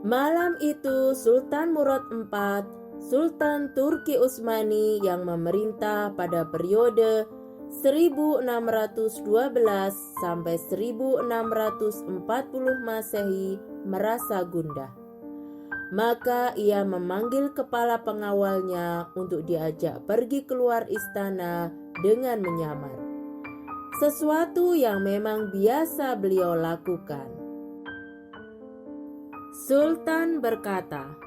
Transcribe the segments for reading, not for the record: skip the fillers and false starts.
Malam itu Sultan Murad IV, Sultan Turki Utsmani yang memerintah pada periode 1612 sampai 1640 Masehi merasa gundah. Maka ia memanggil kepala pengawalnya untuk diajak pergi keluar istana dengan menyamar. Sesuatu yang memang biasa beliau lakukan. Sultan berkata,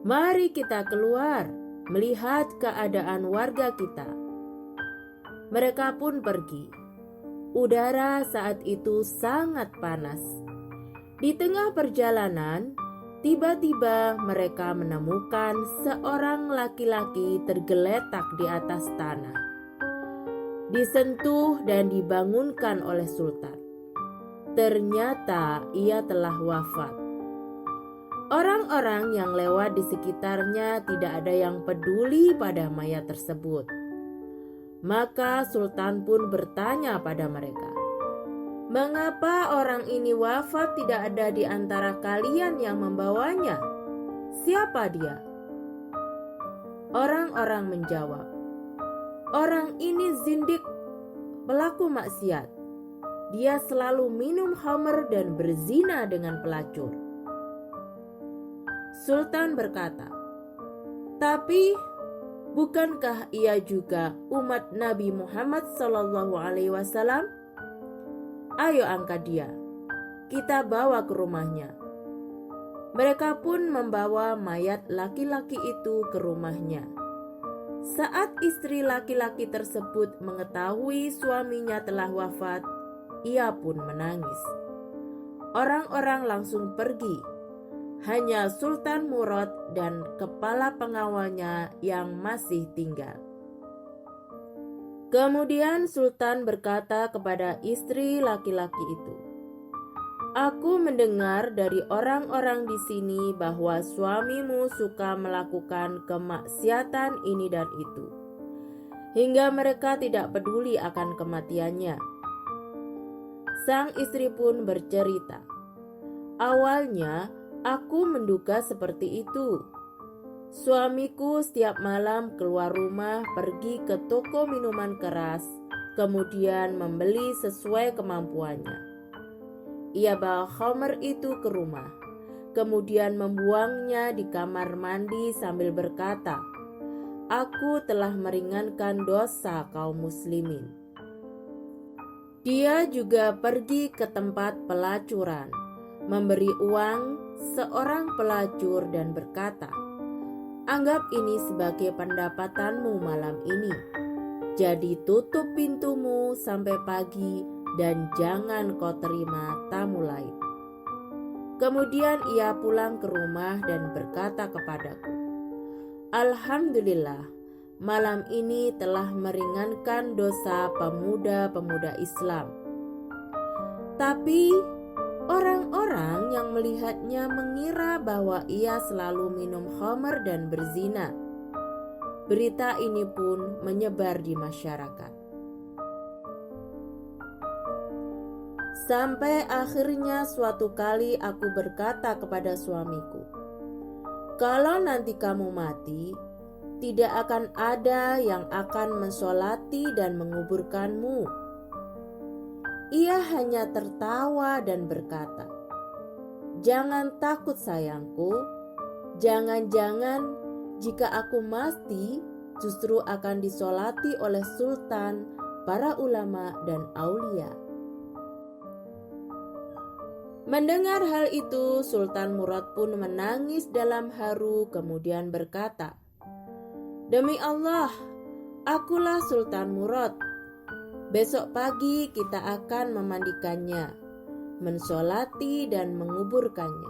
"Mari kita keluar, melihat keadaan warga kita." Mereka pun pergi. Udara saat itu sangat panas. Di tengah perjalanan, tiba-tiba mereka menemukan seorang laki-laki tergeletak di atas tanah. Disentuh dan dibangunkan oleh Sultan. Ternyata ia telah wafat. Orang-orang yang lewat di sekitarnya tidak ada yang peduli pada mayat tersebut. Maka Sultan pun bertanya pada mereka, "Mengapa orang ini wafat tidak ada di antara kalian yang membawanya? Siapa dia?" Orang-orang menjawab, "Orang ini zindik, pelaku maksiat. Dia selalu minum khamr dan berzina dengan pelacur." Sultan berkata, "Tapi bukankah ia juga umat Nabi Muhammad SAW? Ayo angkat dia, kita bawa ke rumahnya." Mereka pun membawa mayat laki-laki itu ke rumahnya. Saat istri laki-laki tersebut mengetahui suaminya telah wafat, ia pun menangis. Orang-orang langsung pergi. Hanya Sultan Murad dan kepala pengawalnya yang masih tinggal. Kemudian Sultan berkata kepada istri laki-laki itu, "Aku mendengar dari orang-orang di sini bahwa suamimu suka melakukan kemaksiatan ini dan itu, hingga mereka tidak peduli akan kematiannya." Sang istri pun bercerita, "Awalnya aku menduga seperti itu. Suamiku setiap malam keluar rumah pergi ke toko minuman keras, kemudian membeli sesuai kemampuannya. Ia bawa khamr itu ke rumah, kemudian membuangnya di kamar mandi sambil berkata, 'Aku telah meringankan dosa kaum muslimin.' Dia juga pergi ke tempat pelacuran, memberi uang seorang pelacur dan berkata, 'Anggap ini sebagai pendapatanmu malam ini. Jadi tutup pintumu sampai pagi dan jangan kau terima tamu lain.' Kemudian ia pulang ke rumah dan berkata kepadaku, 'Alhamdulillah, malam ini telah meringankan dosa pemuda-pemuda Islam.' Tapi orang-orang yang melihatnya mengira bahwa ia selalu minum khamr dan berzina. Berita ini pun menyebar di masyarakat. Sampai akhirnya suatu kali aku berkata kepada suamiku, 'Kalau nanti kamu mati, tidak akan ada yang akan mensolati dan menguburkanmu.' Ia hanya tertawa dan berkata, 'Jangan takut sayangku, jangan-jangan jika aku mati justru akan disolati oleh sultan, para ulama dan aulia.' Mendengar hal itu, Sultan Murad pun menangis dalam haru kemudian berkata, 'Demi Allah, akulah Sultan Murad. Besok pagi kita akan memandikannya, mensolati dan menguburkannya.'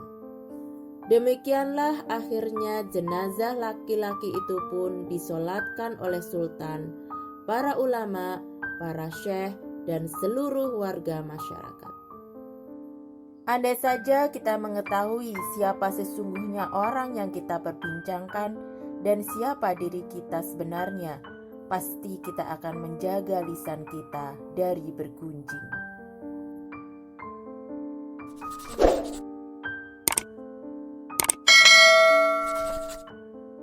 Demikianlah akhirnya jenazah laki-laki itu pun disolatkan oleh sultan, para ulama, para syekh, dan seluruh warga masyarakat. Andai saja kita mengetahui siapa sesungguhnya orang yang kita perbincangkan dan siapa diri kita sebenarnya, pasti kita akan menjaga lisan kita dari bergunjing.